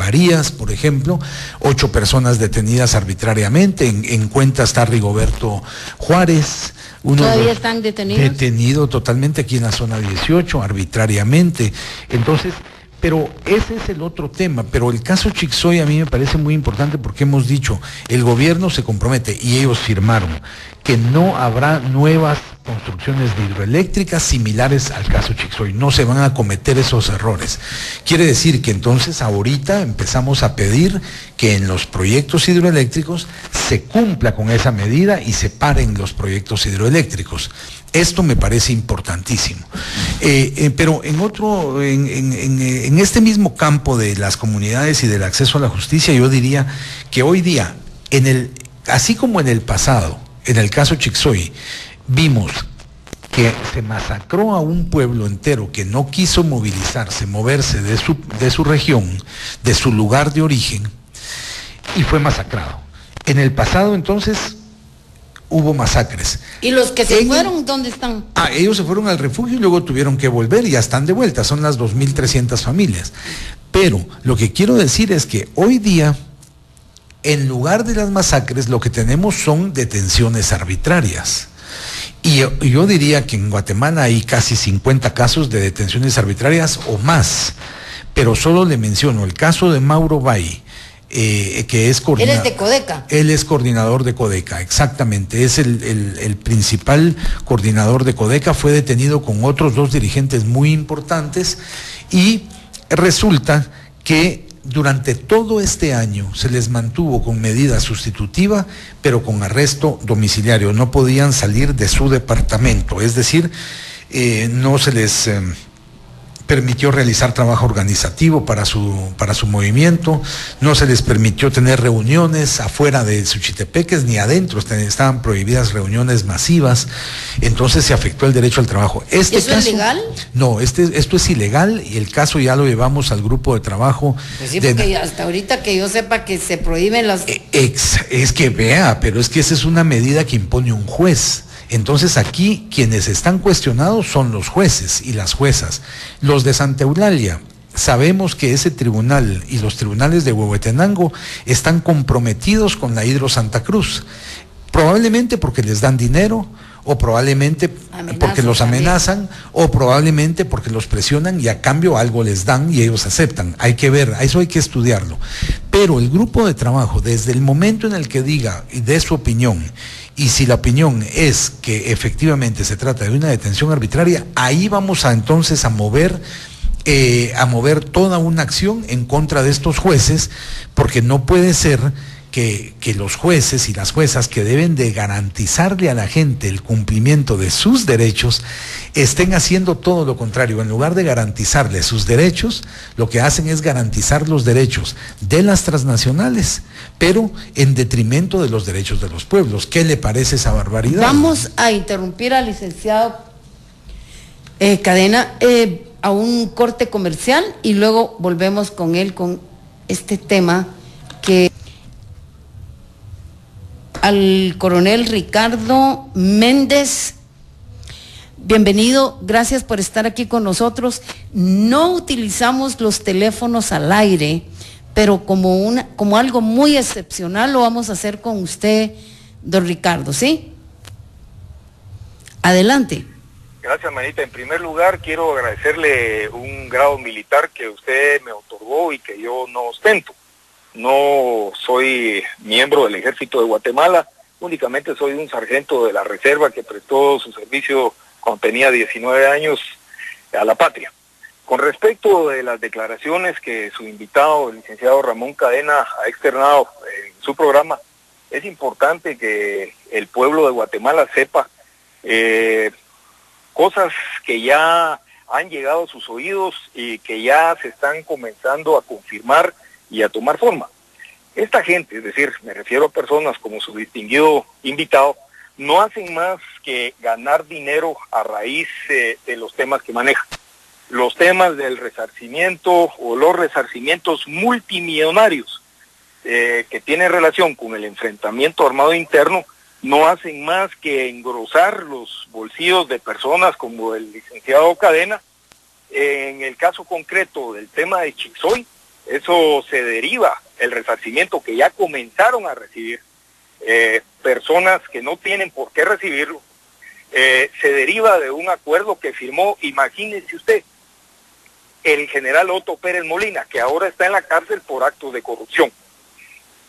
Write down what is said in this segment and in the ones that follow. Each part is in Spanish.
Marías, por ejemplo, 8 personas detenidas arbitrariamente, en cuenta está Rigoberto Juárez. ¿Todavía están detenidos? Detenido totalmente aquí en la zona 18, arbitrariamente. Entonces, pero ese es el otro tema. Pero el caso Chixoy a mí me parece muy importante porque hemos dicho, el gobierno se compromete, y ellos firmaron, que no habrá nuevas construcciones de hidroeléctricas similares al caso Chixoy. No se van a cometer esos errores. Quiere decir que entonces ahorita empezamos a pedir que en los proyectos hidroeléctricos se cumpla con esa medida y se paren los proyectos hidroeléctricos. Esto me parece importantísimo. Pero en este mismo campo de las comunidades y del acceso a la justicia, yo diría que hoy día, así como en el pasado, en el caso Chixoy, vimos que se masacró a un pueblo entero que no quiso moverse de su región, de su lugar de origen, y fue masacrado. En el pasado, entonces, hubo masacres. ¿Y los que se fueron, dónde están? Ellos se fueron al refugio y luego tuvieron que volver y ya están de vuelta, son las 2.300 familias. Pero lo que quiero decir es que hoy día, en lugar de las masacres, lo que tenemos son detenciones arbitrarias. Y yo diría que en Guatemala hay casi 50 casos de detenciones arbitrarias o más. Pero solo le menciono el caso de Mauro Bay, que es coordinador. Él es de Codeca. Él es coordinador de Codeca, exactamente. Es el principal coordinador de Codeca. Fue detenido con otros 2 dirigentes muy importantes y resulta que durante todo este año se les mantuvo con medida sustitutiva, pero con arresto domiciliario. No podían salir de su departamento, es decir, no se les permitió realizar trabajo organizativo para su movimiento, no se les permitió tener reuniones afuera de Suchitepeques ni adentro, estaban prohibidas reuniones masivas, entonces se afectó el derecho al trabajo. ¿Eso es legal? No, esto es ilegal y el caso ya lo llevamos al grupo de trabajo. Pues sí, porque hasta ahorita que yo sepa que se prohíben las... Es que vea, pero es que esa es una medida que impone un juez. Entonces aquí quienes están cuestionados son los jueces y las juezas. Los de Santa Eulalia, sabemos que ese tribunal y los tribunales de Huehuetenango están comprometidos con la Hidro Santa Cruz, probablemente porque les dan dinero, o probablemente porque los amenazan, o probablemente porque los presionan y a cambio algo les dan y ellos aceptan. Hay que ver, eso hay que estudiarlo. Pero el grupo de trabajo, desde el momento en el que diga y dé su opinión, y si la opinión es que efectivamente se trata de una detención arbitraria, ahí vamos entonces a mover toda una acción en contra de estos jueces, porque no puede ser que los jueces y las juezas que deben de garantizarle a la gente el cumplimiento de sus derechos estén haciendo todo lo contrario. En lugar de garantizarle sus derechos, lo que hacen es garantizar los derechos de las transnacionales, pero en detrimento de los derechos de los pueblos. ¿Qué le parece esa barbaridad? Vamos a interrumpir al licenciado Cadena a un corte comercial y luego volvemos con él con este tema que... Al coronel Ricardo Méndez, bienvenido, gracias por estar aquí con nosotros. No utilizamos los teléfonos al aire, pero como algo muy excepcional lo vamos a hacer con usted, don Ricardo, ¿sí? Adelante. Gracias, manita. En primer lugar, quiero agradecerle un grado militar que usted me otorgó y que yo no ostento. No soy miembro del Ejército de Guatemala, únicamente soy un sargento de la reserva que prestó su servicio cuando tenía 19 años a la patria. Con respecto de las declaraciones que su invitado, el licenciado Ramón Cadena, ha externado en su programa, es importante que el pueblo de Guatemala sepa cosas que ya han llegado a sus oídos y que ya se están comenzando a confirmar y a tomar forma. Esta gente, es decir, me refiero a personas como su distinguido invitado, no hacen más que ganar dinero a raíz de los temas que manejan. Los temas del resarcimiento o los resarcimientos multimillonarios que tienen relación con el enfrentamiento armado interno no hacen más que engrosar los bolsillos de personas como el licenciado Cadena. En el caso concreto del tema de Chixoy, Eso se deriva, el resarcimiento que ya comenzaron a recibir personas que no tienen por qué recibirlo, se deriva de un acuerdo que firmó, imagínense usted, el general Otto Pérez Molina, que ahora está en la cárcel por actos de corrupción.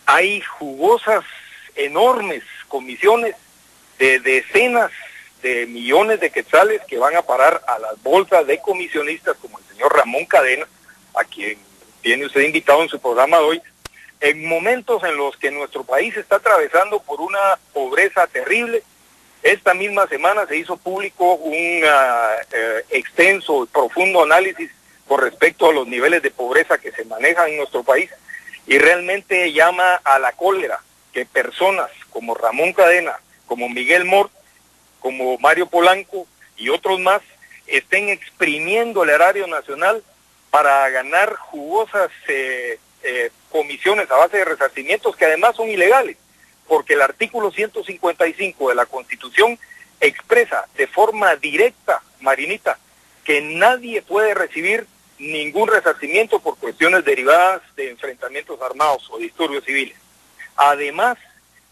Hay jugosas, enormes comisiones de decenas de millones de quetzales que van a parar a las bolsas de comisionistas como el señor Ramón Cadena, a quien tiene usted invitado en su programa de hoy, en momentos en los que nuestro país está atravesando por una pobreza terrible. Esta misma semana se hizo público un extenso y profundo análisis con respecto a los niveles de pobreza que se manejan en nuestro país, y realmente llama a la cólera que personas como Ramón Cadena, como Miguel Mort, como Mario Polanco y otros más estén exprimiendo el erario nacional para ganar jugosas comisiones a base de resarcimientos que además son ilegales, porque el artículo 155 de la Constitución expresa de forma directa, Marinita, que nadie puede recibir ningún resarcimiento por cuestiones derivadas de enfrentamientos armados o disturbios civiles. Además,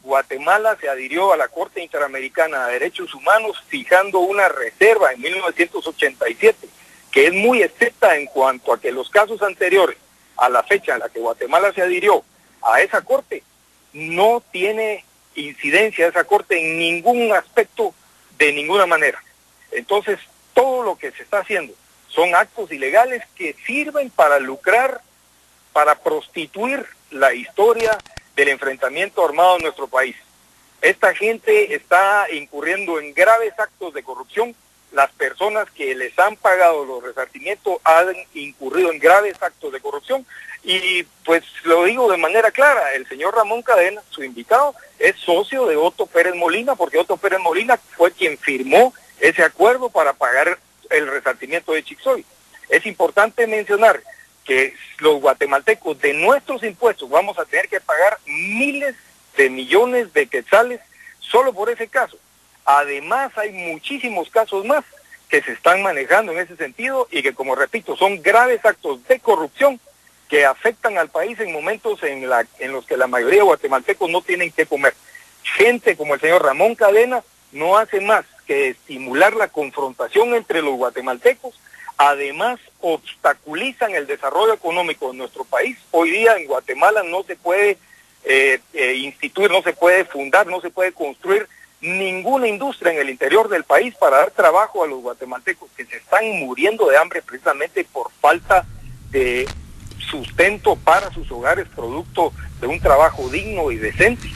Guatemala se adhirió a la Corte Interamericana de Derechos Humanos fijando una reserva en 1987, que es muy estricta en cuanto a que los casos anteriores a la fecha en la que Guatemala se adhirió a esa Corte, no tiene incidencia esa Corte en ningún aspecto, de ninguna manera. Entonces, todo lo que se está haciendo son actos ilegales que sirven para lucrar, para prostituir la historia del enfrentamiento armado en nuestro país. Esta gente está incurriendo en graves actos de corrupción. Las personas que les han pagado los resarcimientos han incurrido en graves actos de corrupción. Y pues lo digo de manera clara, el señor Ramón Cadena, su invitado, es socio de Otto Pérez Molina, porque Otto Pérez Molina fue quien firmó ese acuerdo para pagar el resarcimiento de Chixoy. Es importante mencionar que los guatemaltecos de nuestros impuestos vamos a tener que pagar miles de millones de quetzales solo por ese caso. Además, hay muchísimos casos más que se están manejando en ese sentido y que, como repito, son graves actos de corrupción que afectan al país en momentos en los que la mayoría de guatemaltecos no tienen que comer. Gente como el señor Ramón Cadena no hace más que estimular la confrontación entre los guatemaltecos. Además, obstaculizan el desarrollo económico de nuestro país. Hoy día en Guatemala no se puede instituir, no se puede fundar, no se puede construir ninguna industria en el interior del país para dar trabajo a los guatemaltecos que se están muriendo de hambre precisamente por falta de sustento para sus hogares, producto de un trabajo digno y decente,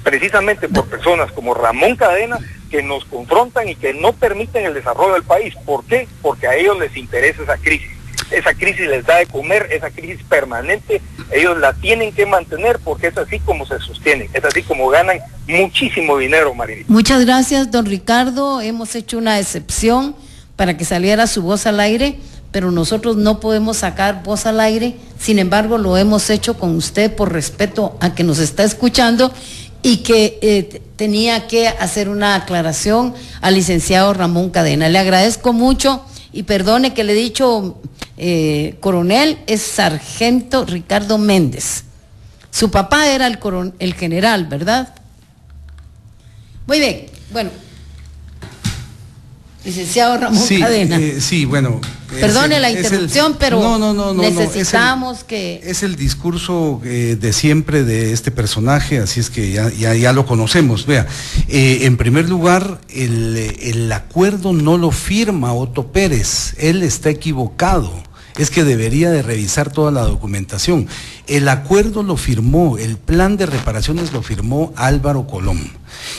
precisamente por personas como Ramón Cadena, que nos confrontan y que no permiten el desarrollo del país. ¿Por qué? Porque a ellos les interesa esa crisis. Esa crisis les da de comer, esa crisis permanente, ellos la tienen que mantener porque es así como se sostienen, es así como ganan muchísimo dinero, Marinita. Muchas gracias, don Ricardo. Hemos hecho una excepción para que saliera su voz al aire, pero nosotros no podemos sacar voz al aire. Sin embargo, lo hemos hecho con usted por respeto a que nos está escuchando y que tenía que hacer una aclaración al licenciado Ramón Cadena. Le agradezco mucho y perdone que le he dicho coronel, es sargento Ricardo Méndez. Su papá era el general, ¿verdad? Muy bien, bueno. Licenciado Ramón Cadena. Sí, bueno. Perdone la interrupción, pero no, necesitamos que... Es el discurso de siempre de este personaje, así es que ya lo conocemos. Vea, en primer lugar, el acuerdo no lo firma Otto Pérez, él está equivocado. Es que debería de revisar toda la documentación. El acuerdo lo firmó, el plan de reparaciones lo firmó Álvaro Colón.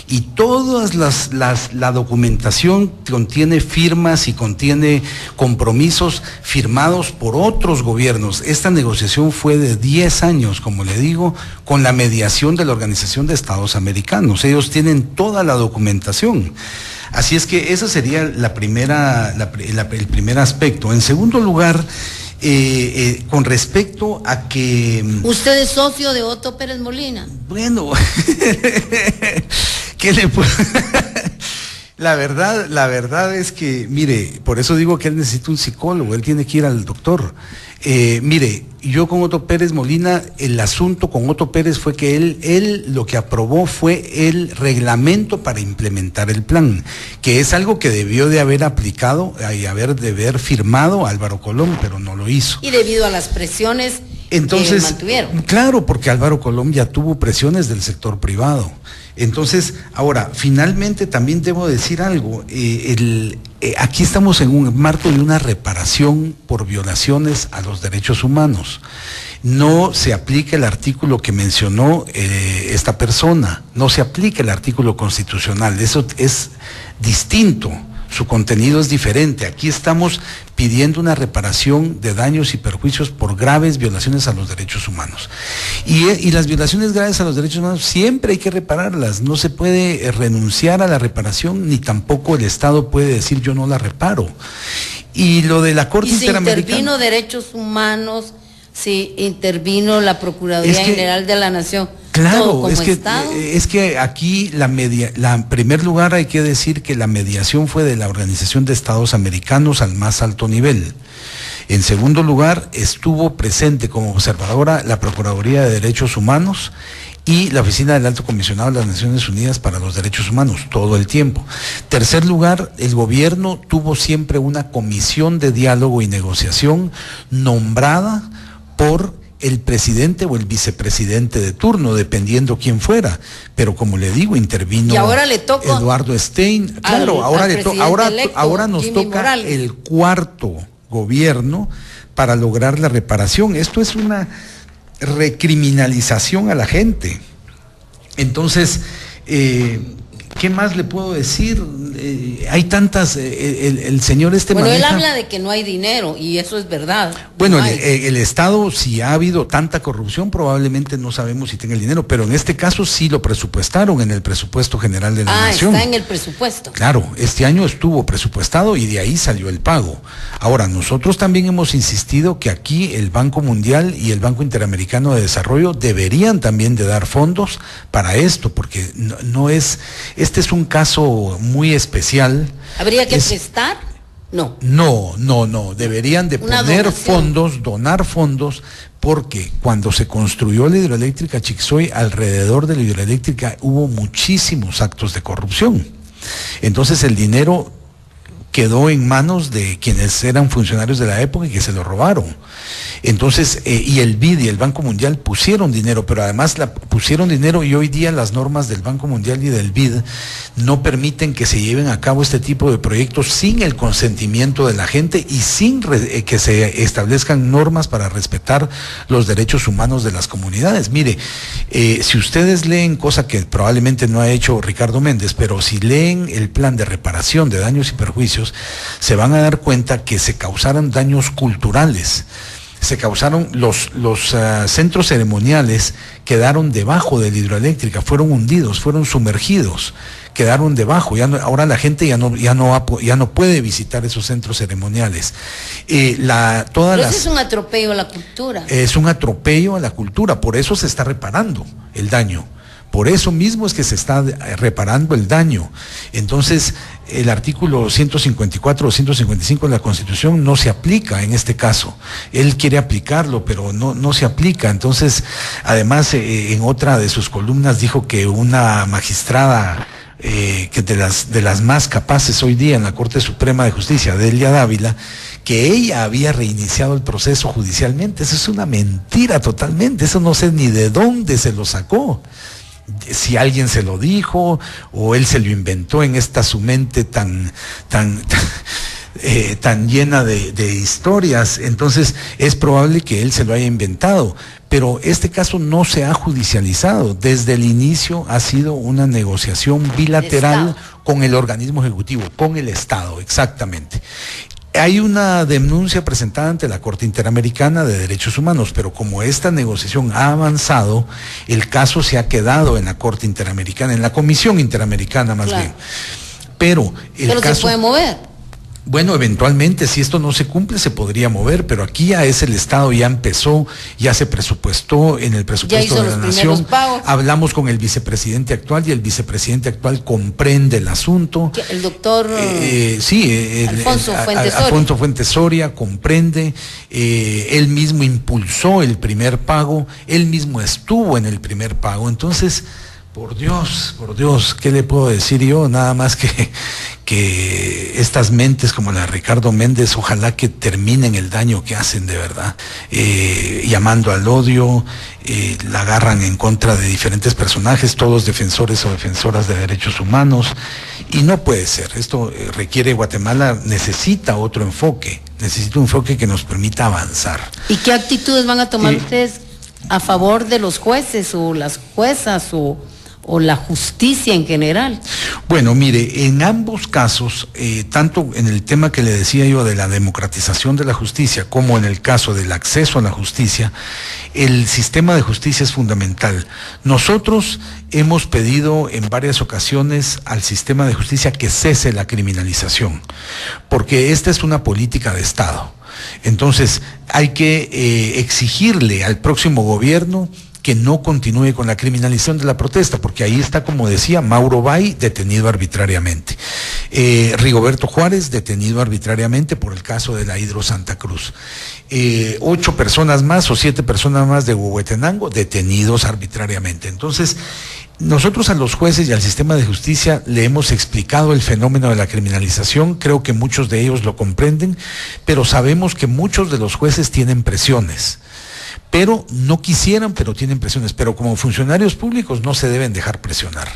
Y todas la documentación contiene firmas y contiene compromisos firmados por otros gobiernos. Esta negociación fue de 10 años, como le digo, con la mediación de la Organización de Estados Americanos. Ellos tienen toda la documentación. Así es que ese sería el primer aspecto. En segundo lugar, con respecto a que... ¿Usted es socio de Otto Pérez Molina? Bueno, ¿qué le puedo...? La verdad es que, mire, por eso digo que él necesita un psicólogo, él tiene que ir al doctor. Mire, yo con Otto Pérez Molina, el asunto con Otto Pérez fue que él lo que aprobó fue el reglamento para implementar el plan, que es algo que debió de haber aplicado y de haber firmado Álvaro Colom, pero no lo hizo. Y debido a las presiones Entonces, que mantuvieron. Claro, porque Álvaro Colom ya tuvo presiones del sector privado. Entonces, ahora, finalmente también debo decir algo. Aquí estamos en un marco de una reparación por violaciones a los derechos humanos. No se aplica el artículo que mencionó esta persona, no se aplica el artículo constitucional, eso es distinto. Su contenido es diferente. Aquí estamos pidiendo una reparación de daños y perjuicios por graves violaciones a los derechos humanos. Y las violaciones graves a los derechos humanos siempre hay que repararlas. No se puede renunciar a la reparación, ni tampoco el Estado puede decir yo no la reparo. Y lo de la Corte Interamericana. Intervino derechos humanos, sí, intervino la Procuraduría General de la Nación. Claro, es que aquí en primer lugar hay que decir que la mediación fue de la Organización de Estados Americanos al más alto nivel. En segundo lugar, estuvo presente como observadora la Procuraduría de Derechos Humanos y la Oficina del Alto Comisionado de las Naciones Unidas para los Derechos Humanos, todo el tiempo. Tercer lugar, el gobierno tuvo siempre una comisión de diálogo y negociación nombrada por el presidente o el vicepresidente de turno, dependiendo quién fuera. Pero como le digo, intervino y ahora le toca Eduardo Stein. Claro, ahora nos Jimmy toca Morales. El cuarto gobierno para lograr la reparación. Esto es una recriminalización a la gente. Entonces, ¿qué más le puedo decir? Hay tantas, el señor Bueno, maneja... él habla de que no hay dinero, y eso es verdad. Bueno, no el Estado, si ha habido tanta corrupción, probablemente no sabemos si tenga el dinero, pero en este caso sí lo presupuestaron en el presupuesto general de la Nación. Está en el presupuesto. Claro, este año estuvo presupuestado y de ahí salió el pago. Ahora, nosotros también hemos insistido que aquí el Banco Mundial y el Banco Interamericano de Desarrollo deberían también de dar fondos para esto, porque este es un caso muy especial. ¿Habría que prestar? No. No, deberían de donar fondos, porque cuando se construyó la hidroeléctrica Chixoy, alrededor de la hidroeléctrica hubo muchísimos actos de corrupción. Entonces el dinero quedó en manos de quienes eran funcionarios de la época y que se lo robaron. Entonces, y el BID y el Banco Mundial pusieron dinero, pero además pusieron dinero, y hoy día las normas del Banco Mundial y del BID no permiten que se lleven a cabo este tipo de proyectos sin el consentimiento de la gente y sin que se establezcan normas para respetar los derechos humanos de las comunidades. Mire, si ustedes leen, cosa que probablemente no ha hecho Ricardo Méndez, pero si leen el plan de reparación de daños y perjuicios, se van a dar cuenta que se causaron daños culturales. Se causaron los centros ceremoniales, quedaron debajo de la hidroeléctrica, fueron hundidos, fueron sumergidos, quedaron debajo. Ahora la gente ya no puede visitar esos centros ceremoniales. Eso es un atropello a la cultura. Es un atropello a la cultura, por eso se está reparando el daño. Por eso mismo es que se está reparando el daño. Entonces, el artículo 154 o 155 de la Constitución no se aplica en este caso. Él quiere aplicarlo, pero no se aplica. Entonces, además, en otra de sus columnas dijo que una magistrada que de las más capaces hoy día en la Corte Suprema de Justicia, Delia Dávila, que ella había reiniciado el proceso judicialmente. Eso es una mentira totalmente. Eso no sé ni de dónde se lo sacó. Si alguien se lo dijo o él se lo inventó en su mente tan llena de historias. Entonces es probable que él se lo haya inventado, pero este caso no se ha judicializado. Desde el inicio ha sido una negociación bilateral con el organismo ejecutivo, con el Estado, exactamente. Hay una denuncia presentada ante la Corte Interamericana de Derechos Humanos, pero como esta negociación ha avanzado, el caso se ha quedado en la Corte Interamericana, en la Comisión Interamericana más bien. Pero se puede mover. Bueno, eventualmente, si esto no se cumple, se podría mover, pero aquí ya es el Estado, ya empezó, ya se presupuestó en el presupuesto de la Nación. Hablamos con el vicepresidente actual y el vicepresidente actual comprende el asunto. El doctor Alfonso Fuentes Soria comprende, él mismo impulsó el primer pago, él mismo estuvo en el primer pago. Entonces, por Dios, ¿qué le puedo decir yo? Nada más que estas mentes como la de Ricardo Méndez, ojalá que terminen el daño que hacen de verdad, llamando al odio, la agarran en contra de diferentes personajes, todos defensores o defensoras de derechos humanos, y no puede ser. Esto requiere, Guatemala necesita otro enfoque, necesita un enfoque que nos permita avanzar. ¿Y qué actitudes van a tomar ustedes a favor de los jueces o las juezas o la justicia en general? Bueno, mire, en ambos casos, tanto en el tema que le decía yo de la democratización de la justicia, como en el caso del acceso a la justicia, el sistema de justicia es fundamental. Nosotros hemos pedido en varias ocasiones al sistema de justicia que cese la criminalización, porque esta es una política de Estado. Entonces, hay que exigirle al próximo gobierno que no continúe con la criminalización de la protesta, porque ahí está, como decía, Mauro Bay, detenido arbitrariamente. Rigoberto Juárez, detenido arbitrariamente por el caso de la Hidro Santa Cruz. 8 personas más o 7 personas más de Huehuetenango, detenidos arbitrariamente. Entonces, nosotros a los jueces y al sistema de justicia le hemos explicado el fenómeno de la criminalización, creo que muchos de ellos lo comprenden, pero sabemos que muchos de los jueces tienen presiones. Pero no quisieran, pero tienen presiones. Pero como funcionarios públicos no se deben dejar presionar.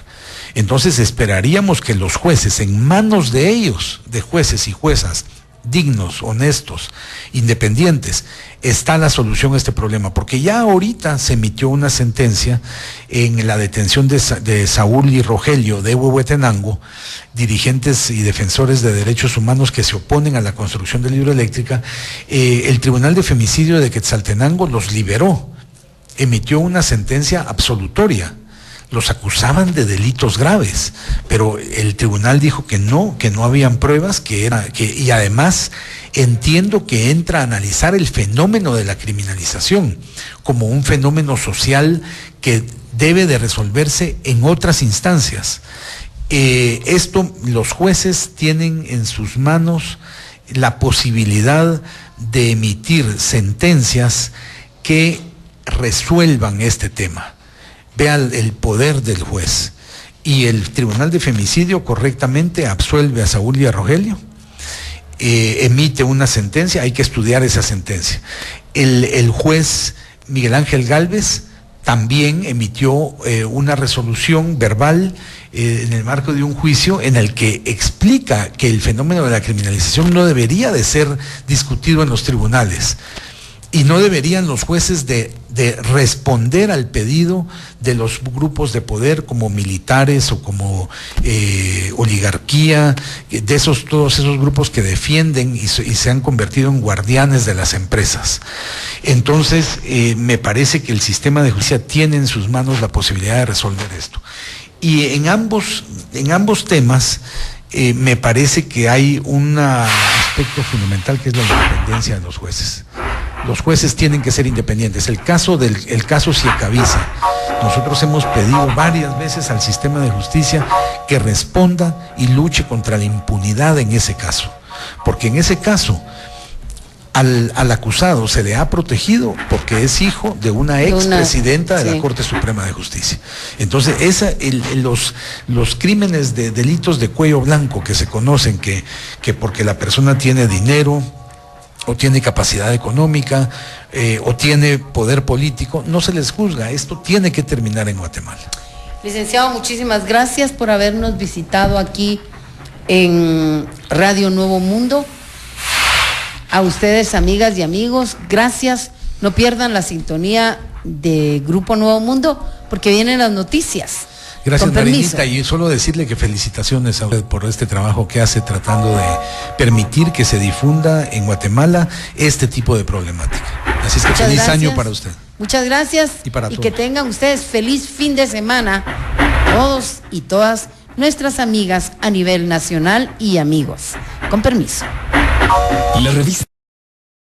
Entonces esperaríamos que los jueces, en manos de ellos, de jueces y juezas dignos, honestos, independientes, está la solución a este problema, porque ya ahorita se emitió una sentencia en la detención de Saúl y Rogelio de Huehuetenango, dirigentes y defensores de derechos humanos que se oponen a la construcción de la hidroeléctrica. El Tribunal de Femicidio de Quetzaltenango los liberó, emitió una sentencia absolutoria. Los acusaban de delitos graves, pero el tribunal dijo que no habían pruebas, y además entiendo que entra a analizar el fenómeno de la criminalización como un fenómeno social que debe de resolverse en otras instancias. Esto, los jueces tienen en sus manos la posibilidad de emitir sentencias que resuelvan este tema. Vea el poder del juez. Y el Tribunal de Femicidio correctamente absuelve a Saúl y a Rogelio, emite una sentencia, hay que estudiar esa sentencia. El juez Miguel Ángel Gálvez también emitió una resolución verbal en el marco de un juicio en el que explica que el fenómeno de la criminalización no debería de ser discutido en los tribunales. Y no deberían los jueces de responder al pedido de los grupos de poder como militares o como oligarquía, todos esos grupos que defienden y se han convertido en guardianes de las empresas. Entonces, me parece que el sistema de justicia tiene en sus manos la posibilidad de resolver esto. Y en ambos temas, me parece que hay un aspecto fundamental que es la independencia de los jueces. Los jueces tienen que ser independientes. El caso Ciecavice, nosotros hemos pedido varias veces al sistema de justicia que responda y luche contra la impunidad en ese caso, porque en ese caso al acusado se le ha protegido porque es hijo de una expresidenta de la Corte Suprema de Justicia. Entonces, los crímenes de delitos de cuello blanco que se conocen, que porque la persona tiene dinero o tiene capacidad económica o tiene poder político, no se les juzga. Esto tiene que terminar en Guatemala. Licenciado, muchísimas gracias por habernos visitado aquí en Radio Nuevo Mundo. A ustedes, amigas y amigos, gracias. No pierdan la sintonía de Grupo Nuevo Mundo porque vienen las noticias. Gracias, Marinita, y solo decirle que felicitaciones a usted por este trabajo que hace tratando de permitir que se difunda en Guatemala este tipo de problemática. Así es que feliz año para usted. Muchas gracias y para todos. Que tengan ustedes feliz fin de semana, todos y todas nuestras amigas a nivel nacional y amigos. Con permiso. La revista